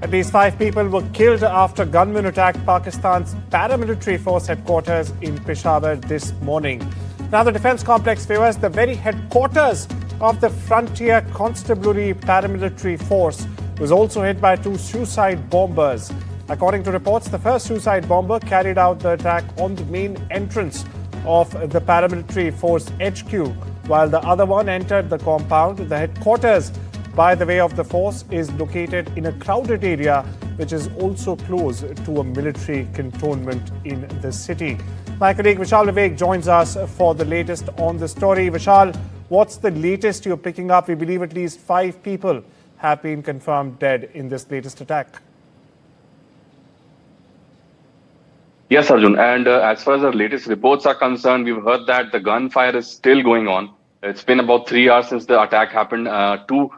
At least 5 people were killed after gunmen attacked Pakistan's paramilitary force headquarters in Peshawar this morning. Now, the defence complex, viewers, the very headquarters of the Frontier Constabulary paramilitary force, was also hit by 2 suicide bombers. According to reports, the first suicide bomber carried out the attack on the main entrance of the paramilitary force HQ, while the other one entered the compound. The headquarters, by the way, of the force is located in a crowded area, which is also close to a military cantonment in the city. My colleague Vishal Vivek joins us for the latest on the story. Vishal, what's the latest you're picking up? We believe at least 5 people have been confirmed dead in this latest attack. Yes, Arjun. And as far as the latest reports are concerned, we've heard that the gunfire is still going on. It's been about 3 hours since the attack happened. Two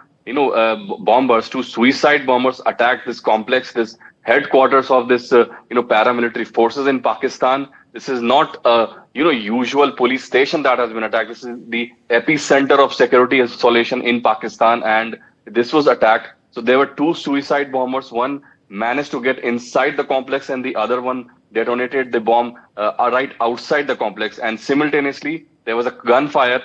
suicide bombers attacked this complex, this headquarters of this, paramilitary forces in Pakistan. This is not a, usual police station that has been attacked. This is the epicenter of security installation in Pakistan, and this was attacked. So there were 2 suicide bombers. One managed to get inside the complex, and the other one detonated the bomb right outside the complex. And simultaneously, there was a gunfire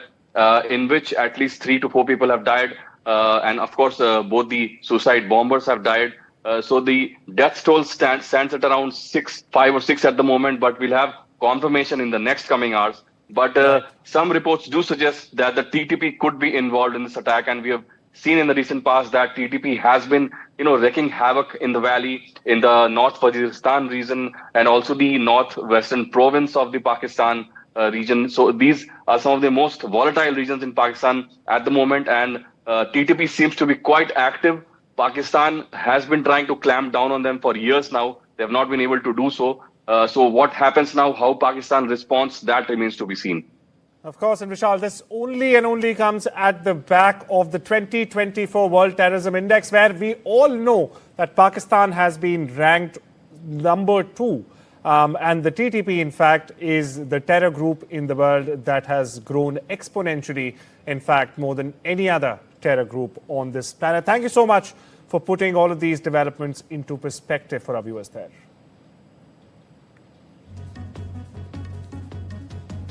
in which at least 3 to 4 people have died. And of course, both the suicide bombers have died. So the death toll stands at around 5 or 6 at the moment, but we'll have confirmation in the next coming hours. But some reports do suggest that the TTP could be involved in this attack, and we have seen in the recent past that TTP has been, wreaking havoc in the valley, in the North Waziristan region, and also the northwestern province of the Pakistan region. So these are some of the most volatile regions in Pakistan at the moment, and TTP seems to be quite active. Pakistan has been trying to clamp down on them for years now. They have not been able to do so. So what happens now, how Pakistan responds, that remains to be seen. Of course, and Vishal, this only comes at the back of the 2024 World Terrorism Index, where we all know that Pakistan has been ranked number 2. And the TTP, in fact, is the terror group in the world that has grown exponentially, in fact, more than any other terror group on this planet. Thank you so much for putting all of these developments into perspective for our viewers there.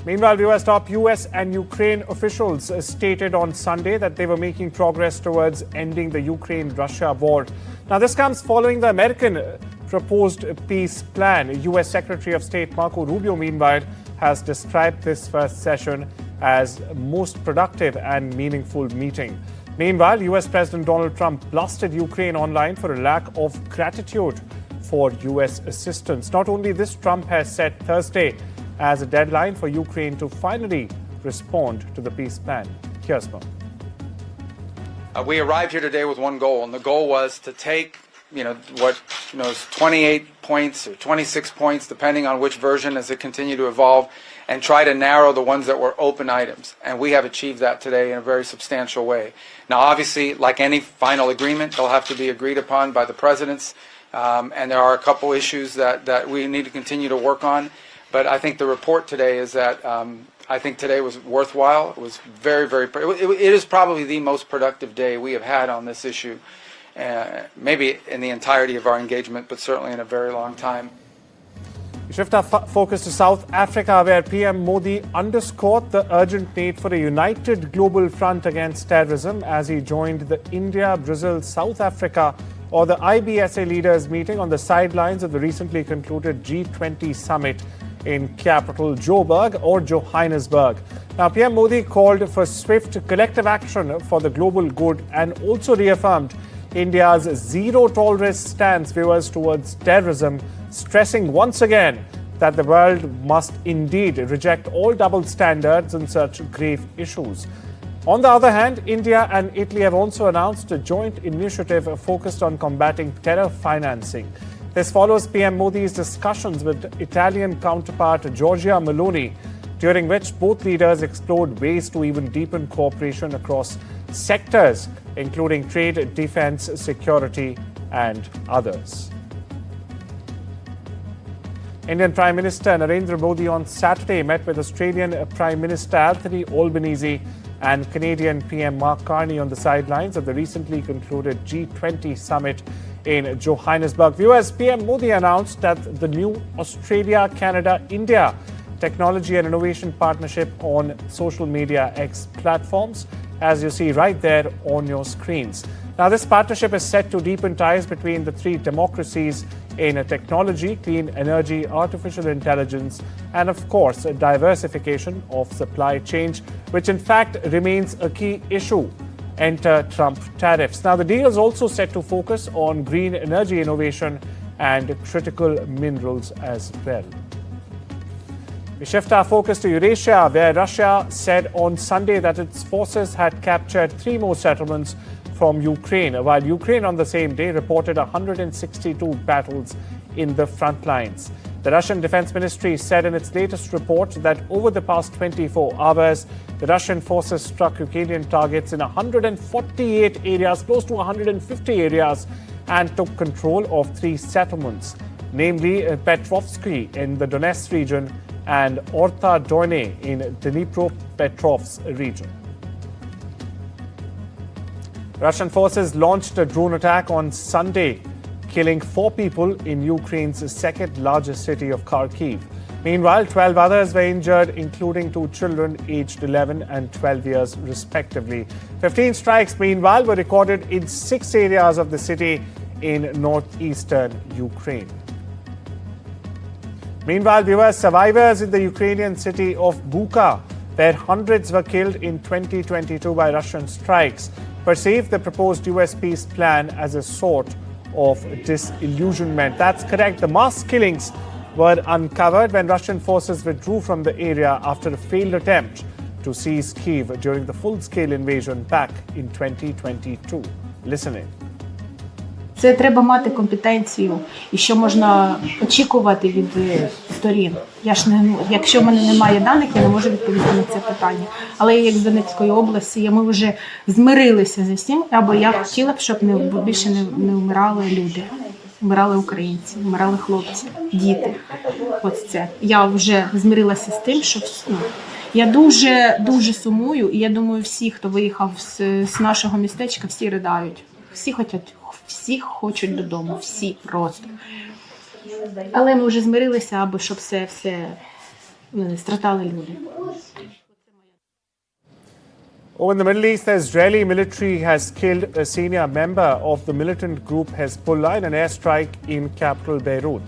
Meanwhile, viewers, top US and Ukraine officials stated on Sunday that they were making progress towards ending the Ukraine-Russia war. Now, this comes following the American proposed peace plan. US Secretary of State Marco Rubio, meanwhile, has described this first session as most productive and meaningful meeting. Meanwhile, US President Donald Trump blasted Ukraine online for a lack of gratitude for US assistance. Not only this, Trump has set Thursday as a deadline for Ukraine to finally respond to the peace plan. Here's more. We arrived here today with one goal, and the goal was to take, is 28 points or 26 points, depending on which version as it continued to evolve, and try to narrow the ones that were open items. And we have achieved that today in a very substantial way. Now, obviously, like any final agreement, they'll have to be agreed upon by the presidents, and there are a couple issues that we need to continue to work on. But I think the report today is that I think today was worthwhile. It was very, very. It is probably the most productive day we have had on this issue, maybe in the entirety of our engagement, but certainly in a very long time. We shift our focus to South Africa, where PM Modi underscored the urgent need for a united global front against terrorism as he joined the India, Brazil, South Africa, or the IBSA leaders meeting on the sidelines of the recently concluded G20 summit in capital Johannesburg. Now, PM Modi called for swift collective action for the global good and also reaffirmed India's zero-tolerance stance, viewers, towards terrorism, stressing once again that the world must indeed reject all double standards in such grave issues. On the other hand, India and Italy have also announced a joint initiative focused on combating terror financing. This follows PM Modi's discussions with Italian counterpart Giorgia Meloni, during which both leaders explored ways to even deepen cooperation across sectors, including trade, defense, security, and others. Indian Prime Minister Narendra Modi on Saturday met with Australian Prime Minister Anthony Albanese and Canadian PM Mark Carney on the sidelines of the recently concluded G20 summit in Johannesburg. Viewers, PM Modi announced that the new Australia-Canada-India technology and innovation partnership on social media X platforms, as you see right there on your screens. Now, this partnership is set to deepen ties between the three democracies in technology, clean energy, artificial intelligence, and of course, a diversification of supply chains, which in fact remains a key issue. Enter Trump tariffs. Now, the deal is also set to focus on green energy innovation and critical minerals as well. We shift our focus to Eurasia, where Russia said on Sunday that its forces had captured 3 more settlements from Ukraine, while Ukraine on the same day reported 162 battles in the front lines. The Russian Defense Ministry said in its latest report that over the past 24 hours, the Russian forces struck Ukrainian targets in 148 areas, close to 150 areas, and took control of 3 settlements, namely Petrovsky in the Donetsk region and Orta Doine in Dnipropetrovsk region. Russian forces launched a drone attack on Sunday, killing 4 people in Ukraine's second largest city of Kharkiv. Meanwhile, 12 others were injured, including 2 children aged 11 and 12 years respectively. 15 strikes, meanwhile, were recorded in 6 areas of the city in northeastern Ukraine. Meanwhile, viewers, survivors in the Ukrainian city of Bucha, where hundreds were killed in 2022 by Russian strikes, perceived the proposed US peace plan as a sort of disillusionment. That's correct. The mass killings were uncovered when Russian forces withdrew from the area after a failed attempt to seize Kyiv during the full-scale invasion back in 2022. Listen in. Це треба мати компетенцію і що можна очікувати від сторін. Якщо в мене немає даних, я не можу відповісти на це питання. Але як з Донецької області, ми вже змирилися з усім, або я хотіла б, щоб більше не вмирали люди. Вмирали українці, вмирали хлопці, діти. Ось це. Я вже змирилася з тим, що я дуже сумую, і я думаю, всі, хто виїхав з нашого містечка, всі ридають. Всі хочуть додому, всі просто. Але ми вже змирилися, аби щоб все не страждали люди. Oh, in the Middle East, the Israeli military has killed a senior member of the militant group Hezbollah in an airstrike in capital Beirut.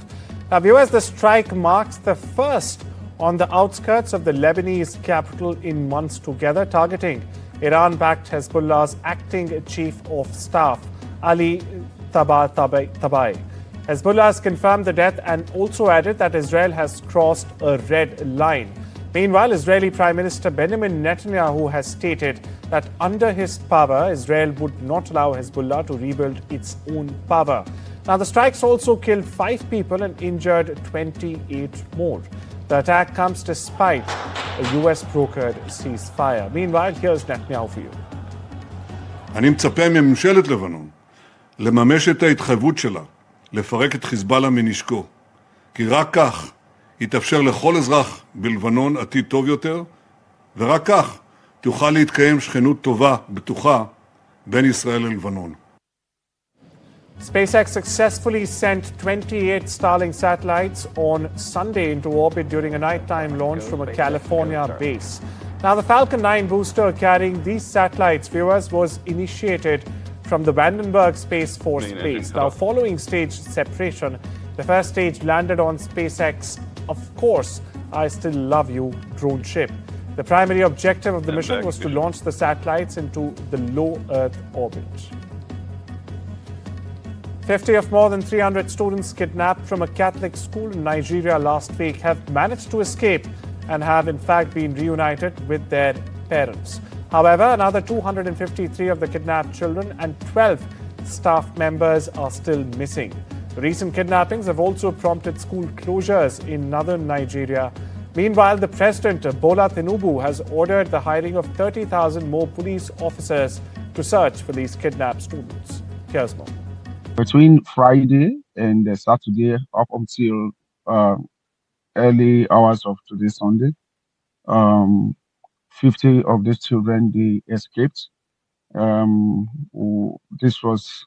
Now, viewers, the strike marks the first on the outskirts of the Lebanese capital in months together, targeting Iran-backed Hezbollah's acting chief of staff, Ali Tabatabai. Hezbollah has confirmed the death and also added that Israel has crossed a red line. Meanwhile, Israeli Prime Minister Benjamin Netanyahu has stated that under his power, Israel would not allow Hezbollah to rebuild its own power. Now, the strikes also killed 5 people and injured 28 more. The attack comes despite a US-brokered ceasefire. Meanwhile, here's Netanyahu for you. אני מצפה מממשלת לבנון לממש את ההתחייבות שלה לפרק את חיזבאללה מנשקו, כי רק כך יתאפשר לכל אזרח בלבנון עתיד טוב יותר, ורק כך תוכל להתקיים שכנות טובה, בטוחה, בין ישראל ללבנון. SpaceX successfully sent 28 Starlink satellites on Sunday into orbit during a nighttime launch from a California base. Now, the Falcon 9 booster carrying these satellites, viewers, was initiated from the Vandenberg Space Force base. Now, following stage separation, the first stage landed on SpaceX, of course, I Still Love You drone ship. The primary objective of the mission was to launch the satellites into the low Earth orbit. 50 of more than 300 students kidnapped from a Catholic school in Nigeria last week have managed to escape and have in fact been reunited with their parents. However, another 253 of the kidnapped children and 12 staff members are still missing. The recent kidnappings have also prompted school closures in northern Nigeria. Meanwhile, the president, Bola Tinubu, has ordered the hiring of 30,000 more police officers to search for these kidnapped students. Here's more. Between Friday and Saturday up until early hours of today, Sunday, 50 of these children, they escaped. This was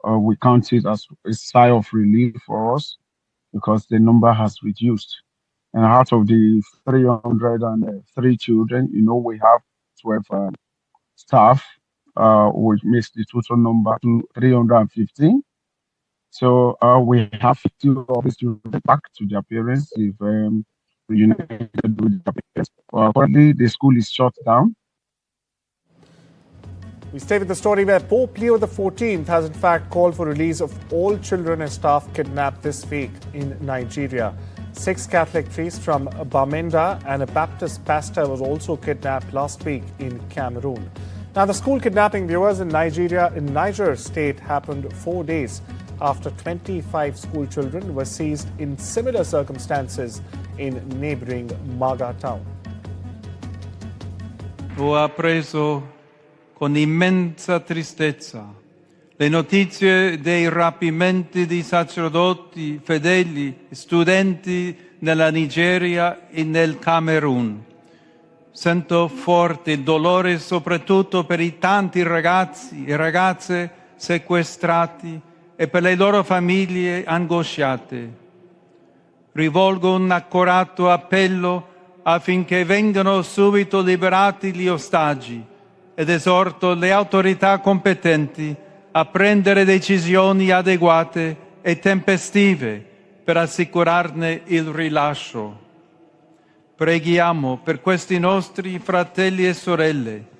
we count it as a sigh of relief for us because the number has reduced. And out of the 303 children, we have 12 staff, which makes the total number to 315. So we have to obviously back to their parents if reunited with their parents. Currently, the school is shut down. We stay with the story where Pope Leo XIV has in fact called for release of all children and staff kidnapped this week in Nigeria. 6 Catholic priests from Bamenda and a Baptist pastor was also kidnapped last week in Cameroon. Now, the school kidnapping, viewers, in Niger State happened 4 days after 25 school children were seized in similar circumstances in neighboring Maga town. Ho appreso con immensa tristezza le notizie dei rapimenti di sacerdoti, fedeli, studenti nella Nigeria e nel Camerun. Sento forte il dolore soprattutto per i tanti ragazzi e ragazze sequestrati e per le loro famiglie angosciate. Rivolgo un accorato appello affinché vengano subito liberati gli ostaggi ed esorto le autorità competenti a prendere decisioni adeguate e tempestive per assicurarne il rilascio. Preghiamo per questi nostri fratelli e sorelle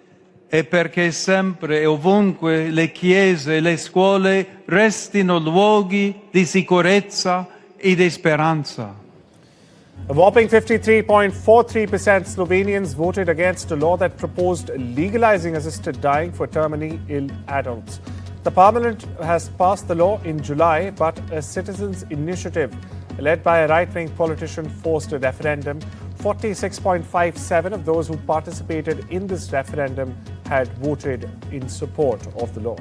e perché sempre e ovunque le chiese e le scuole restino luoghi di sicurezza e di speranza. A whopping 53.43% Slovenians voted against a law that proposed legalizing assisted dying for terminally ill adults. The parliament has passed the law in July, but a citizens' initiative led by a right-wing politician forced a referendum. 46.57% of those who participated in this referendum had voted in support of the law.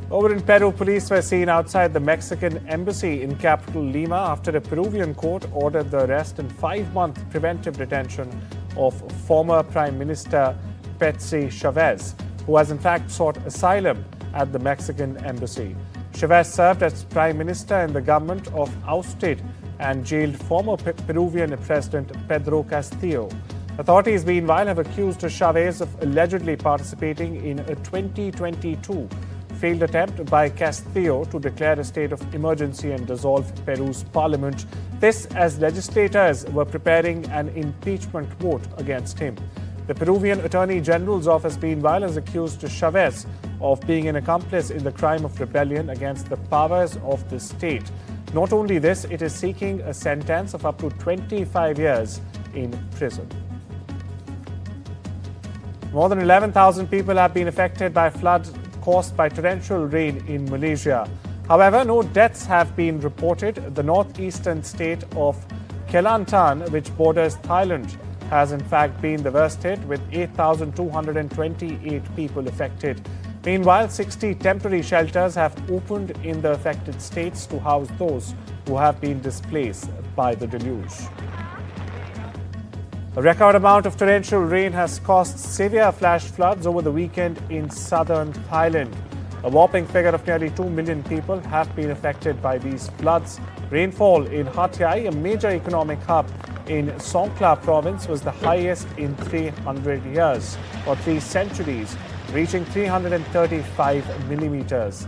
Over in Peru, police were seen outside the Mexican embassy in capital Lima after a Peruvian court ordered the arrest and 5-month preventive detention of former Prime Minister Betsy Chavez, who has in fact sought asylum at the Mexican embassy. Chavez served as Prime Minister in the government of ousted and jailed former Peruvian President Pedro Castillo. Authorities, meanwhile, have accused Chavez of allegedly participating in a 2022 failed attempt by Castillo to declare a state of emergency and dissolve Peru's parliament. This as legislators were preparing an impeachment vote against him. The Peruvian Attorney General's office, meanwhile, has accused Chavez of being an accomplice in the crime of rebellion against the powers of the state. Not only this, it is seeking a sentence of up to 25 years in prison. More than 11,000 people have been affected by floods caused by torrential rain in Malaysia. However, no deaths have been reported. The northeastern state of Kelantan, which borders Thailand, has in fact been the worst hit, with 8,228 people affected. Meanwhile, 60 temporary shelters have opened in the affected states to house those who have been displaced by the deluge. A record amount of torrential rain has caused severe flash floods over the weekend in southern Thailand. A whopping figure of nearly 2 million people have been affected by these floods. Rainfall in Hat Yai, a major economic hub in Songkhla province, was the highest in 300 years or 3 centuries, reaching 335 millimeters.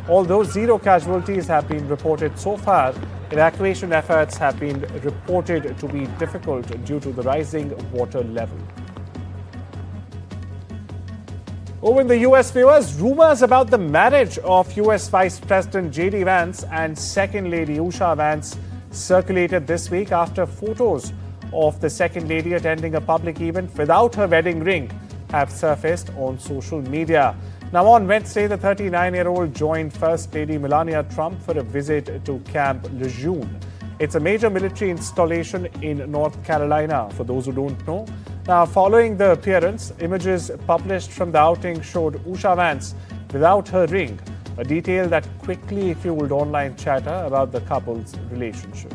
Although 0 casualties have been reported so far, evacuation efforts have been reported to be difficult due to the rising water level. Over in the US, viewers, rumors about the marriage of US Vice President J.D. Vance and Second Lady Usha Vance circulated this week after photos of the Second Lady attending a public event without her wedding ring have surfaced on social media. Now, on Wednesday, the 39-year-old joined First Lady Melania Trump for a visit to Camp Lejeune. It's a major military installation in North Carolina, for those who don't know. Now, following the appearance, images published from the outing showed Usha Vance without her ring, a detail that quickly fueled online chatter about the couple's relationship.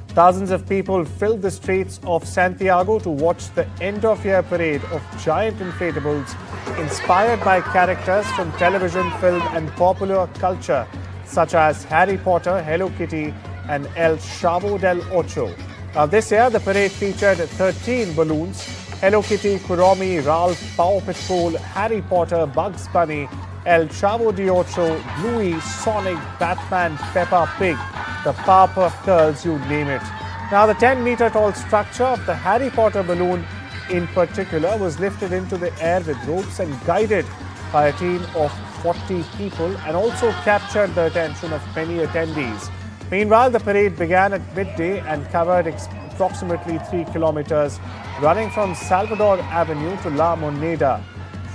Thousands of people filled the streets of Santiago to watch the end-of-year parade of giant inflatables inspired by characters from television, film, and popular culture, such as Harry Potter, Hello Kitty, and El Chavo del Ocho. Now, this year, the parade featured 13 balloons: Hello Kitty, Kuromi, Ralph, Paw Patrol, Harry Potter, Bugs Bunny, El Chavo del Ocho, Bluey, Sonic, Batman, Peppa Pig, the Powerpuff Girls, you name it. Now, the 10-meter tall structure of the Harry Potter balloon in particular was lifted into the air with ropes and guided by a team of 40 people, and also captured the attention of many attendees. Meanwhile, the parade began at midday and covered approximately 3 kilometers, running from Salvador Avenue to La Moneda,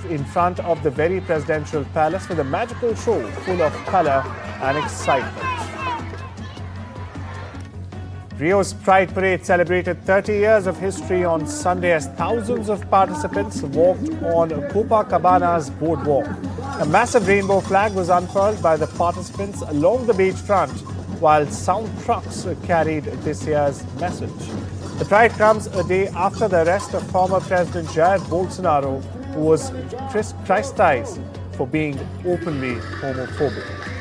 in front of the very presidential palace, with a magical show full of color and excitement. Rio's Pride Parade celebrated 30 years of history on Sunday as thousands of participants walked on Copacabana's boardwalk. A massive rainbow flag was unfurled by the participants along the beachfront, while sound trucks carried this year's message. The Pride comes a day after the arrest of former President Jair Bolsonaro, who was criticized for being openly homophobic.